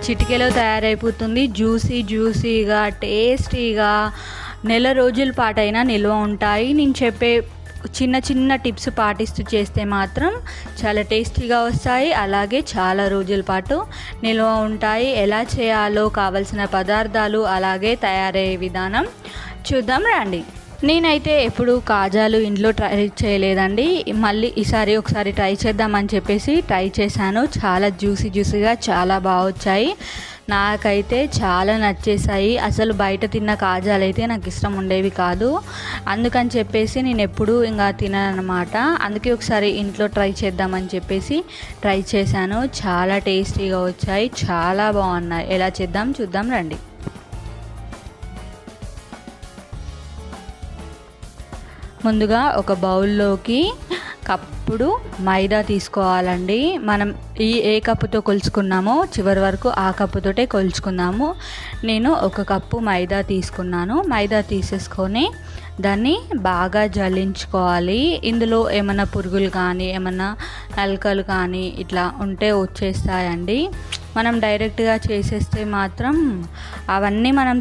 చిటికెలో తయారైపోతుంది. జ్యూసీగా టేస్టీగా నెల రోజుల పాటైనా నిల్వ ఉంటాయి. నేను చెప్పే చిన్న టిప్స్ పాటిస్తూ చేస్తే మాత్రం చాలా టేస్టీగా వస్తాయి, అలాగే చాలా రోజుల పాటు నిల్వ ఉంటాయి. ఎలా చేయాలో, కావలసిన పదార్థాలు, అలాగే తయారయ్యే విధానం చూద్దాం రండి. నేనైతే ఎప్పుడు కాజాలు ఇంట్లో ట్రై చేయలేదండి. మళ్ళీ ఈసారి ఒకసారి ట్రై చేద్దామని చెప్పేసి ట్రై చేశాను. చాలా జ్యూసీగా చాలా బాగా వచ్చాయి. నాకైతే చాలా నచ్చేసాయి. అసలు బయట తిన్న కాజాలు అయితే నాకు ఇష్టం ఉండేవి కాదు, అందుకని చెప్పేసి నేను ఎప్పుడూ ఇంకా తిననమాట. అందుకే ఒకసారి ఇంట్లో ట్రై చేద్దామని చెప్పేసి ట్రై చేశాను. చాలా టేస్టీగా వచ్చాయి, చాలా బాగున్నాయి. ఎలా చేద్దాం చూద్దాం రండి. ముందుగా ఒక బౌల్లోకి కప్పుడు మైదా తీసుకోవాలండి. మనం ఏ కప్పుతో కొలుచుకున్నామో చివరి వరకు ఆ కప్పుతోటే కొలుచుకున్నాము. నేను 1 కప్పు మైదా తీసుకున్నాను. మైదా తీసేసుకొని దాన్ని బాగా జల్లించుకోవాలి. ఇందులో ఏమైనా పురుగులు కానీ ఏమైనా నలకలు కానీ ఇట్లా ఉంటే వచ్చేస్తాయండి. మనం డైరెక్ట్గా చేసేస్తే మాత్రం అవన్నీ మనం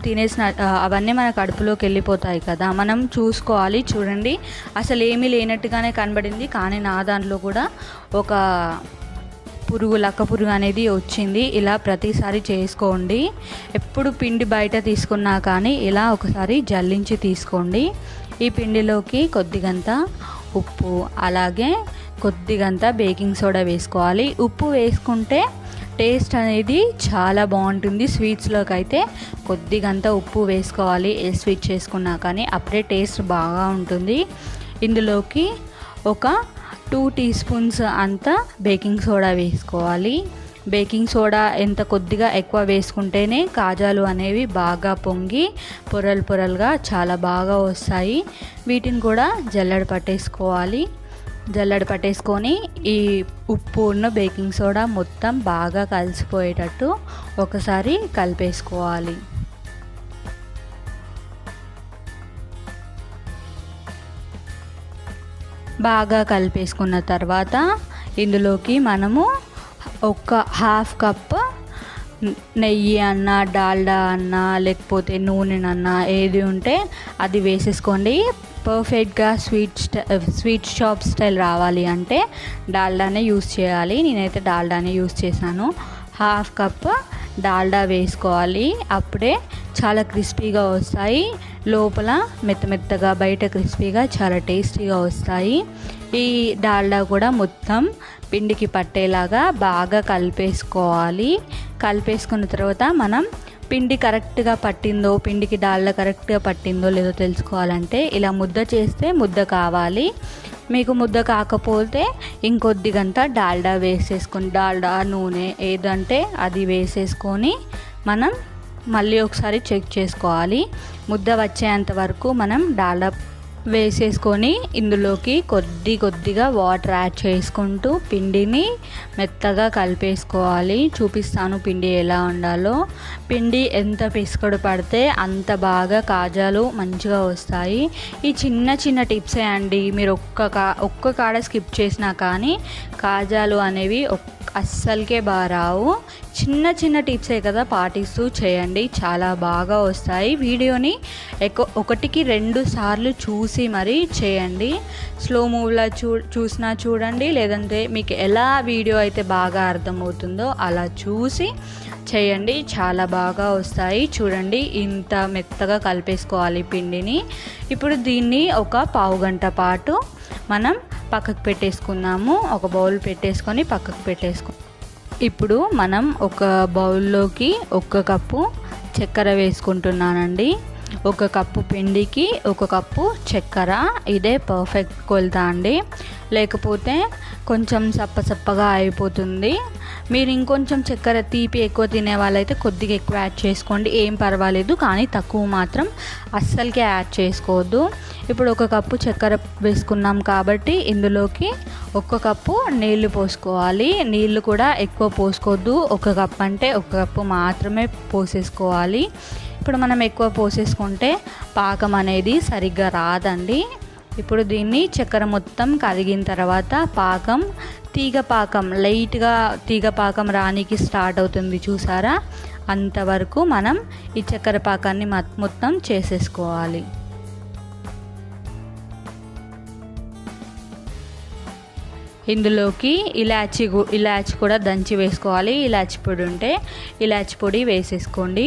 అవన్నీ మన కడుపులోకి వెళ్ళిపోతాయి కదా. మనం చూసుకోవాలి. చూడండి, అసలు ఏమీ లేనట్టుగానే కనబడింది, కానీ నా దాంట్లో కూడా ఒక లక్క పురుగు అనేది వచ్చింది. ఇలా ప్రతిసారి చేసుకోండి. ఎప్పుడు పిండి బయట తీసుకున్నా కానీ ఇలా ఒకసారి జల్లించి తీసుకోండి. ఈ పిండిలోకి కొద్దిగంత ఉప్పు, అలాగే కొద్దిగంత బేకింగ్ సోడా వేసుకోవాలి. ఉప్పు వేసుకుంటే టేస్ట్ అనేది చాలా బాగుంటుంది. స్వీట్స్లోకి అయితే కొద్దిగంత ఉప్పు వేసుకోవాలి. ఏ స్వీట్ చేసుకున్నా కానీ అప్పుడే టేస్ట్ బాగా ఉంటుంది. ఇందులోకి ఒక 2 టీ స్పూన్స్ అంత బేకింగ్ సోడా వేసుకోవాలి. బేకింగ్ సోడా ఎంత కొద్దిగా ఎక్కువ వేసుకుంటేనే కాజాలు అనేవి బాగా పొంగి పొరలు పొరలుగా చాలా బాగా వస్తాయి. వీటిని కూడా జల్లెడ పట్టేసుకోవాలి. జల్లెడ పట్టేసుకొని ఈ ఉప్పును బేకింగ్ సోడా మొత్తం బాగా కలిసిపోయేటట్టు ఒకసారి కలిపేసుకోవాలి. బాగా కలిపేసుకున్న తర్వాత ఇందులోకి మనము ఒక హాఫ్ కప్ నెయ్యి అన్నా డాల్డా అన్నా లేకపోతే నూనెనన్నా ఏది ఉంటే అది వేసేసుకోండి. పర్ఫెక్ట్గా స్వీట్ షాప్ స్టైల్ రావాలి అంటే డాల్డానే యూస్ చేయాలి. నేనైతే డాల్డానే యూస్ చేశాను. హాఫ్ కప్ డాల్డా వేసుకోవాలి. అప్పుడే చాలా క్రిస్పీగా వస్తాయి. లోపల మెత్తగా బయట క్రిస్పీగా చాలా టేస్టీగా వస్తాయి. ఈ డాల్డా కూడా మొత్తం పిండికి పట్టేలాగా బాగా కలిపేసుకోవాలి. కలిపేసుకున్న తర్వాత మనం పిండి కరెక్ట్గా పట్టిందో, పిండికి డాల్డా కరెక్ట్గా పట్టిందో లేదో తెలుసుకోవాలంటే ఇలా ముద్ద చేస్తే ముద్ద కావాలి. మీకు ముద్ద కాకపోతే ఇంకొద్దిగంత డాల్డా వేసేసుకొని, డాల్డా నూనె ఏదంటే అది వేసేసుకొని మనం మళ్ళీ ఒకసారి చెక్ చేసుకోవాలి. ముద్ద వచ్చేంత వరకు మనం డాల్డా వేసేసుకొని ఇందులోకి కొద్దిగా వాటర్ యాడ్ చేసుకుంటూ పిండిని మెత్తగా కలిపేసుకోవాలి. చూపిస్తాను పిండి ఎలా ఉండాలో. పిండి ఎంత పిసుకడు పడితే అంత బాగా కాజాలు మంచిగా వస్తాయి. ఈ చిన్న టిప్సే అండి. మీరు ఒక్క కాడ స్కిప్ చేసినా కానీ కాజాలు అనేవి అస్సలకే బాగా రావు. చిన్న టిప్సే కదా, పాటిస్తూ చేయండి, చాలా బాగా వస్తాయి. వీడియోని 1కి 2 సార్లు చూసి మరీ చేయండి. స్లో మూవ్లా చూసినా చూడండి, లేదంటే మీకు ఎలా వీడియో అయితే బాగా అర్థమవుతుందో అలా చూసి చేయండి, చాలా బాగా వస్తాయి. చూడండి, ఇంత మెత్తగా కలిపేసుకోవాలి పిండిని. ఇప్పుడు దీన్ని ఒక పావు గంట పాటు మనం పక్కకు పెట్టేసుకుందాము. ఒక బౌల్ పెట్టేసుకొని పక్కకు పెట్టేసుకుందాం. ఇప్పుడు మనం ఒక బౌల్లోకి 1 కప్పు చక్కెర వేసుకుంటున్నానండి. 1 కప్పు పిండికి 1 కప్పు చక్కెర, ఇదే పర్ఫెక్ట్ కొలత అండి. లేకపోతే కొంచెం సప్పగా అయిపోతుంది. మీరు ఇంకొంచెం చక్కెర తీపి ఎక్కువ తినే వాళ్ళైతే కొద్దిగా ఎక్కువ యాడ్ చేసుకోండి, ఏం పర్వాలేదు. కానీ తక్కువ మాత్రం అస్సలకే యాడ్ చేసుకోవద్దు. ఇప్పుడు 1 కప్పు చక్కెర వేసుకున్నాం కాబట్టి ఇందులోకి 1 కప్పు నీళ్లు పోసుకోవాలి. నీళ్లు కూడా ఎక్కువ పోసుకోవద్దు. 1 కప్పు అంటే 1 కప్పు మాత్రమే పోసేసుకోవాలి. ఇప్పుడు మనం ఎక్కువ పోసేసుకుంటే పాకం అనేది సరిగ్గా రాదండి. ఇప్పుడు దీన్ని చక్కెర మొత్తం కరిగిన తర్వాత లైట్గా తీగ పాకం రానికి స్టార్ట్ అవుతుంది, చూసారా? అంతవరకు మనం ఈ చక్కెర పాకాన్ని మొత్తం చేసేసుకోవాలి. ఇందులోకి ఇలాచి కూడా దంచి వేసుకోవాలి. ఇలాచి పొడి ఉంటే ఇలాచి పొడి వేసేసుకోండి.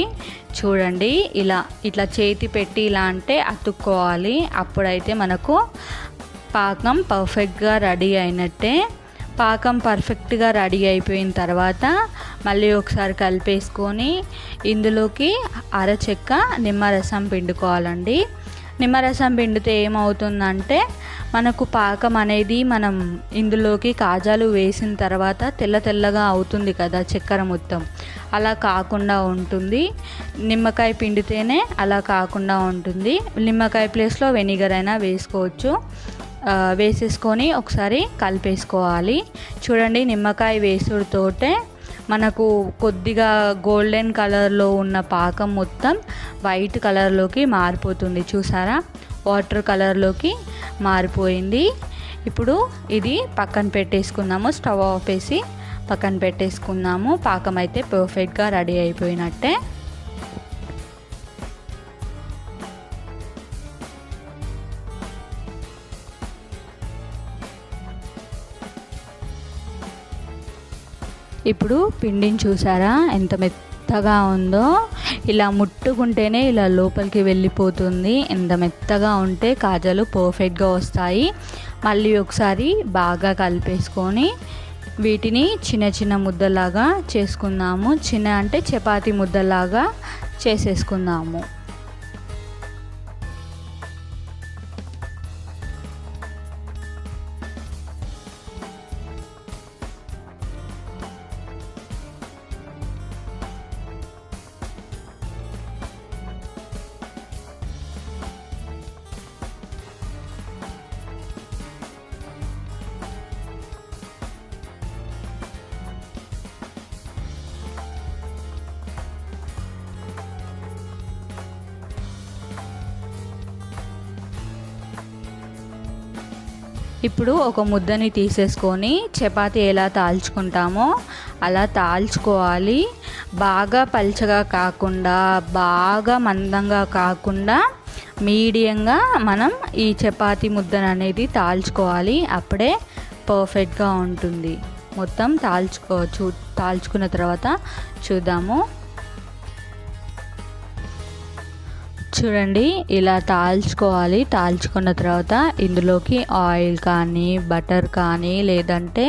చూడండి, ఇట్లా చేతి పెట్టి ఇలా అంటే అతుక్కోవాలి. అప్పుడైతే మనకు పాకం పర్ఫెక్ట్గా రెడీ అయినట్టే. పాకం పర్ఫెక్ట్గా రెడీ అయిపోయిన తర్వాత మళ్ళీ ఒకసారి కలిపేసుకొని ఇందులోకి అరచెక్క నిమ్మరసం పిండుకోవాలండి. నిమ్మరసం పిండితే ఏమవుతుందంటే మనకు పాకం అనేది మనం ఇందులోకి కాజాలు వేసిన తర్వాత తెల్లగా అవుతుంది కదా చక్కెర మొత్తం, అలా కాకుండా ఉంటుంది. నిమ్మకాయ పిండితేనే అలా కాకుండా ఉంటుంది. నిమ్మకాయ ప్లేస్లో వెనిగర్ అయినా వేసుకోవచ్చు. వేసేసుకొని ఒకసారి కలిపేసుకోవాలి. చూడండి, నిమ్మకాయ వేసుడుతోటే మనకు కొద్దిగా గోల్డెన్ కలర్లో ఉన్న పాకం మొత్తం వైట్ కలర్లోకి మారిపోతుంది, చూసారా? వాటర్ కలర్లోకి మారిపోయింది. ఇప్పుడు ఇది పక్కన పెట్టేసుకుందాము. స్టవ్ ఆఫ్ చేసి పక్కన పెట్టేసుకుందాము. పాకం అయితే పర్ఫెక్ట్గా రెడీ అయిపోయినట్టే. ఇప్పుడు పిండిని చూసారా ఎంత మెత్తగా ఉందో? ఇలా ముట్టుకుంటేనే ఇలా లోపలికి వెళ్ళిపోతుంది. ఎంత మెత్తగా ఉంటే కాజాలు పర్ఫెక్ట్గా వస్తాయి. మళ్ళీ ఒకసారి బాగా కలిపేసుకొని వీటిని చిన్న ముద్దలాగా చేసుకుందాము. చిన్న అంటే చపాతీ ముద్దలాగా చేసేసుకుందాము. ఇప్పుడు ఒక ముద్దని తీసేసుకొని చపాతీ ఎలా తాల్చుకుంటామో అలా తాల్చుకోవాలి. బాగా పల్చగా కాకుండా బాగా మందంగా కాకుండా మీడియంగా మనం ఈ చపాతీ ముద్దను అనేది తాల్చుకోవాలి. అప్పుడే పర్ఫెక్ట్గా ఉంటుంది. మొత్తం తాల్చుకున్న తర్వాత చూద్దాము. చూడండి, ఇలా తాల్చుకోవాలి. తాల్చుకున్న తర్వాత ఇందులోకి ఆయిల్ కానీ బటర్ కానీ లేదంటే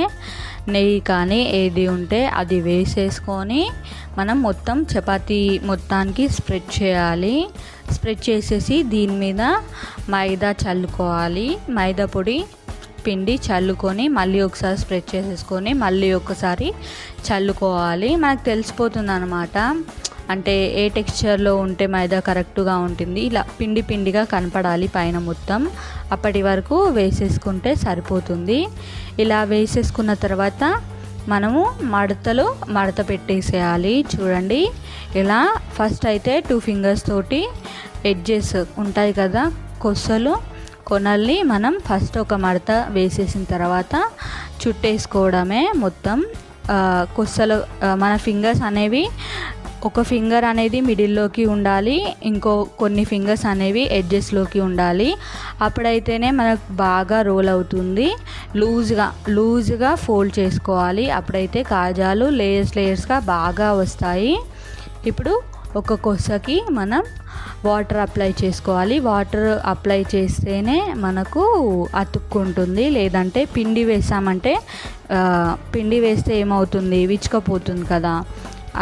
నెయ్యి కానీ ఏది ఉంటే అది వేసేసుకొని మనం మొత్తం చపాతీ మొత్తానికి స్ప్రెడ్ చేయాలి. స్ప్రెడ్ చేసేసి దీని మీద మైదా చల్లుకోవాలి. మైదా పిండి చల్లుకొని మళ్ళీ ఒకసారి స్ప్రెడ్ చేసేసుకొని మళ్ళీ ఒకసారి చల్లుకోవాలి. మనకు తెలిసిపోతుంది అన్నమాట, అంటే ఏ టెక్స్చర్లో ఉంటే మైదా కరెక్ట్గా ఉంటుంది. ఇలా పిండి పిండిగా కనపడాలి పైన మొత్తం. అప్పటి వరకు వేసేసుకుంటే సరిపోతుంది. ఇలా వేసేసుకున్న తర్వాత మనము మడత పెట్టేసేయాలి. చూడండి, ఇలా ఫస్ట్ అయితే 2 ఫింగర్స్ తోటి ఎడ్జెస్ ఉంటాయి కదా, కొనల్ని మనం ఫస్ట్ ఒక మడత వేసేసిన తర్వాత చుట్టేసుకోవడమే. మొత్తం కొసలు మన ఫింగర్స్ అనేవి, ఒక ఫింగర్ అనేది మిడిల్లోకి ఉండాలి, కొన్ని ఫింగర్స్ అనేవి ఎడ్జెస్లోకి ఉండాలి. అప్పుడైతేనే మనకు బాగా రోల్ అవుతుంది. లూజ్గా ఫోల్డ్ చేసుకోవాలి. అప్పుడైతే కాజాలు లేయర్స్గా బాగా వస్తాయి. ఇప్పుడు ఒక కొసకి మనం వాటర్ అప్లై చేసుకోవాలి. వాటర్ అప్లై చేస్తేనే మనకు అతుక్కుంటుంది. లేదంటే పిండి వేస్తే ఏమవుతుంది, విచ్చుకపోతుంది కదా.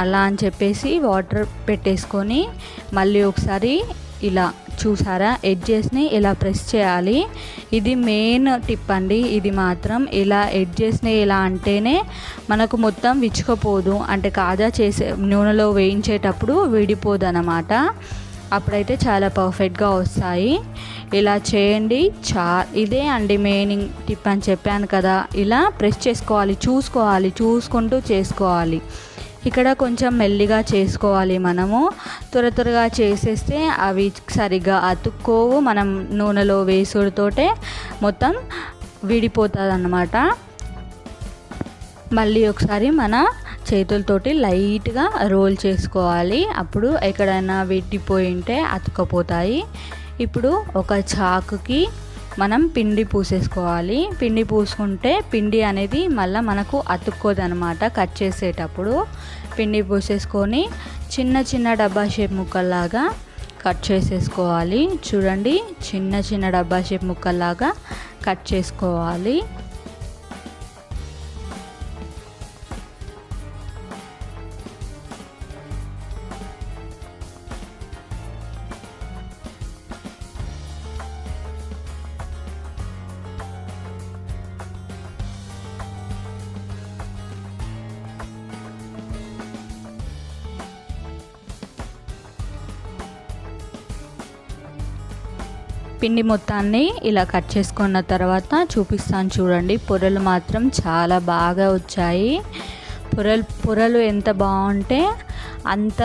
అలా అని చెప్పేసి వాటర్ పెట్టేసుకొని మళ్ళీ ఒకసారి ఇలా చూసారా, ఎడ్జెస్ని ఇలా ప్రెస్ చేయాలి. ఇది మెయిన్ టిప్ అండి. ఇది మాత్రం ఇలా ఎడ్జెస్ని ఇలా అంటేనే మనకు మొత్తం విచ్చుకపోదు. అంటే కాజా నూనెలో వేయించేటప్పుడు విడిపోదు అన్నమాట. అప్పుడైతే చాలా పర్ఫెక్ట్గా వస్తాయి. ఇలా చేయండి. ఇదే అండి మెయిన్ టిప్ అని చెప్పాను కదా. ఇలా ప్రెస్ చేసుకోవాలి, చూసుకుంటూ చేసుకోవాలి. ఇక్కడ కొంచెం మెల్లిగా చేసుకోవాలి. మనము త్వరగా చేసేస్తే అవి సరిగ్గా అతుక్కోవు. మనం నూనెలో వేసుడుతోటే మొత్తం విడిపోతుంది అన్నమాట. మళ్ళీ ఒకసారి మన చేతులతోటి లైట్గా రోల్ చేసుకోవాలి. అప్పుడు ఎక్కడైనా విడిపోయి ఉంటే అతుక్కపోతాయి. ఇప్పుడు ఒక చాకుకి మనం పిండి పూసేసుకోవాలి. పిండి పూసుకుంటే పిండి అనేది మళ్ళీ మనకు అతుక్కోదనమాట. కట్ చేసేటప్పుడు పిండి పూసేసుకొని చిన్న డబ్బా షేప్ ముక్కల్లాగా కట్ చేసేసుకోవాలి. చూడండి, చిన్న డబ్బా షేప్ ముక్కల్లాగా కట్ చేసుకోవాలి. పిండి మొత్తాన్ని ఇలా కట్ చేసుకున్న తర్వాత చూపిస్తాను చూడండి. పొరలు మాత్రం చాలా బాగా వచ్చాయి. పొరలు ఎంత బాగుంటే అంత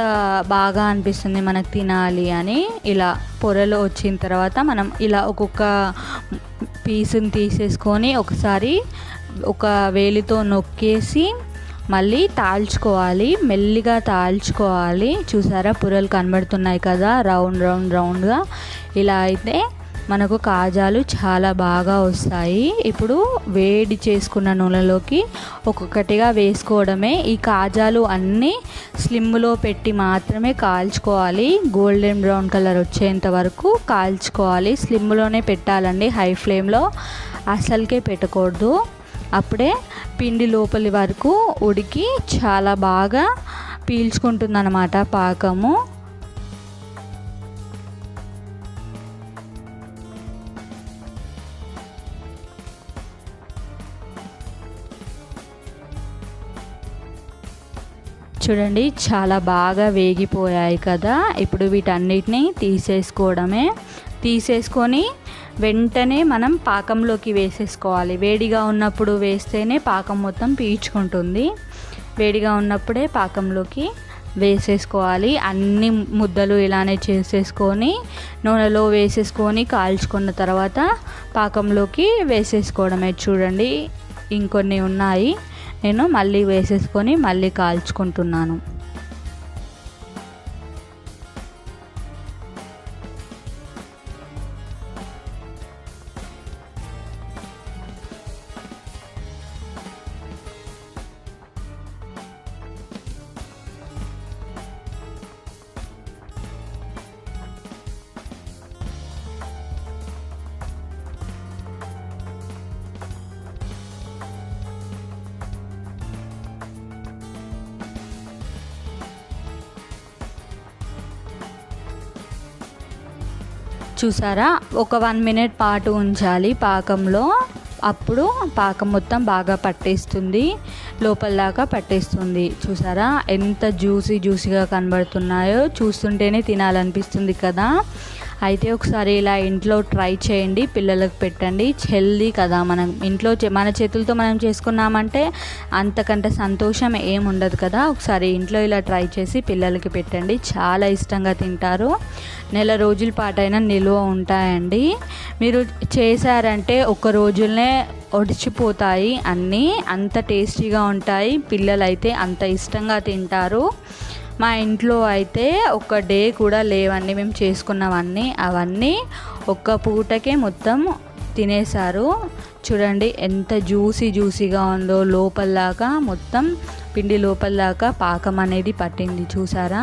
బాగా అనిపిస్తుంది మనకు తినాలి అని. ఇలా పొరలు వచ్చిన తర్వాత మనం ఇలా ఒక్కొక్క పీసుని తీసేసుకొని ఒకసారి ఒక వేలితో నొక్కేసి మళ్ళీ తాల్చుకోవాలి. మెల్లిగా తాల్చుకోవాలి. చూసారా, పొరలు కనబడుతున్నాయి కదా, రౌండ్గా. ఇలా అయితే మనకు కాజాలు చాలా బాగా వస్తాయి. ఇప్పుడు వేడి చేసుకున్న నూనెలోకి ఒక్కొక్కటిగా వేసుకోవడమే. ఈ కాజాలు అన్నీ స్లిమ్లో పెట్టి మాత్రమే కాల్చుకోవాలి. గోల్డెన్ బ్రౌన్ కలర్ వచ్చేంత వరకు కాల్చుకోవాలి. స్లిమ్లోనే పెట్టాలండి, హై ఫ్లేమ్లో అసలుకే పెట్టకూడదు. అప్పుడే పిండి లోపలి వరకు ఉడికి చాలా బాగా పీల్చుకుంటుందన్నమాట పాకము. చూడండి, చాలా బాగా వేగిపోయాయి కదా. ఇప్పుడు వీటన్నిటిని తీసేసుకొని వెంటనే మనం పాకంలోకి వేసేసుకోవాలి. వేడిగా ఉన్నప్పుడు వేస్తేనే పాకం మొత్తం పీల్చుకుంటుంది. వేడిగా ఉన్నప్పుడే పాకంలోకి వేసేసుకోవాలి. అన్ని ముద్దలు ఇలానే చేసేసుకొని నూనెలో వేసేసుకొని కాల్చుకున్న తర్వాత పాకంలోకి వేసేసుకోవడమే. చూడండి ఇంకొన్ని ఉన్నాయి, నేను మళ్ళీ వేసేసుకొని మళ్ళీ కాల్చుకుంటున్నాను. చూసారా, ఒక 1 మినిట్ పాటు ఉంచాలి పాకంలో. అప్పుడు పాకం మొత్తం బాగా పట్టేస్తుంది, లోపల దాకా పట్టేస్తుంది. చూసారా ఎంత జ్యూసీగా కనబడుతున్నాయో, చూస్తుంటేనే తినాలనిపిస్తుంది కదా. అయితే ఒకసారి ఇలా ఇంట్లో ట్రై చేయండి, పిల్లలకు పెట్టండి. హెల్దీ కదా, మనం ఇంట్లో మన చేతులతో మనం చేసుకున్నామంటే అంతకంటే సంతోషం ఏం ఉండదు కదా. ఒకసారి ఇంట్లో ఇలా ట్రై చేసి పిల్లలకి పెట్టండి, చాలా ఇష్టంగా తింటారు. నెల రోజుల పాటైనా నిల్వ ఉంటాయండి. మీరు చేశారంటే ఒక రోజులనే ఒడిచిపోతాయి అన్నీ, అంత టేస్టీగా ఉంటాయి. పిల్లలైతే అంత ఇష్టంగా తింటారు. మా ఇంట్లో అయితే ఒక డే కూడా లేవండి మేము చేసుకున్నవన్నీ, అవన్నీ ఒక్క పూటకే మొత్తం తినేశారు. చూడండి ఎంత జ్యూసీగా ఉందో, లోపల దాకా మొత్తం పిండి లోపల దాకా పాకం అనేది పట్టింది. చూసారా,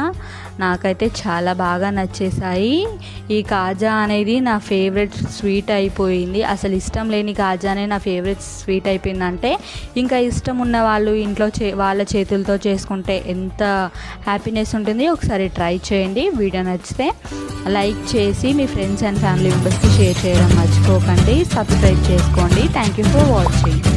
నాకైతే చాలా బాగా నచ్చేసాయి. ఈ కాజా అనేది నా ఫేవరెట్ స్వీట్ అయిపోయింది. అసలు ఇష్టం లేని కాజానే నా ఫేవరెట్ స్వీట్ అయిపోయిందంటే ఇంకా ఇష్టం ఉన్న వాళ్ళు ఇంట్లో వాళ్ళ చేతులతో చేసుకుంటే ఎంత హ్యాపీనెస్ ఉంటుంది. ఒకసారి ట్రై చేయండి. వీడియో నచ్చితే లైక్ చేసి మీ ఫ్రెండ్స్ అండ్ ఫ్యామిలీ మెంబర్స్కి షేర్ చేయడం మర్చిపోకండి. సబ్స్క్రైబ్ చేసుకోండి. Thank you for watching.